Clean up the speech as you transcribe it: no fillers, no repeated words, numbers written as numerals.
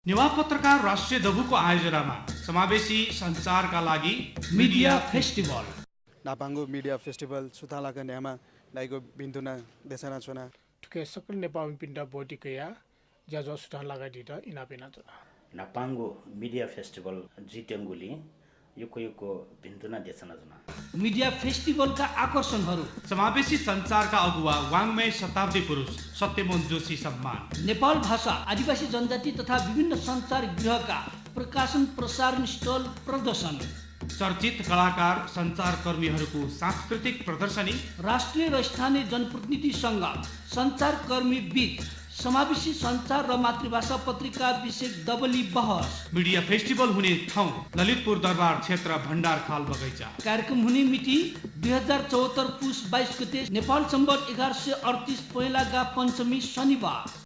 नेवा पत्रकार राष्ट्रिय दबुको आयोजनामा समावेशी सञ्चारका लागि media festival नापाङ्गो media festival सुतालाका Nyama लाइको बिन्दुना देशना चुना ठुके सकल नेपाल पिण्ड बोटिकया ज्याजो सुटान लगाइदिटा इनापेना चुना नापाङ्गो मिडिया फेस्टिभल जिटेङ्गुली युको बिन्दुना देशना चुना मिडिया फेस्टिभलका आकर्षणहरू समावेशी सञ्चारका अगुवा वाङ्मय शताब्दी पुरुष सत्यमोहन जोशी सम्मान नेपाल भाषा आदिवासी जनजाति तथा विभिन्न सञ्चार गृहका प्रकाशन प्रसारण स्टल प्रदर्शन चर्चित कलाकार सञ्चारकर्मीहरूको सांस्कृतिक प्रदर्शनी राष्ट्रिय र स्थानीय जनप्रतिनिधिसँग सञ्चारकर्मी बीच समावेशी सञ्चार र मातृभाषा पत्रिका विषय दबली बहस मिडिया फेस्टिभल हुने ठाउँ ललितपुर दरबार क्षेत्र भण्डारखाल बगैँचा कार्यक्रम हुने मिति 2074 पुस 22 गते नेपाल सम्बत 1138 पहिलाका पञ्चमी शनिबार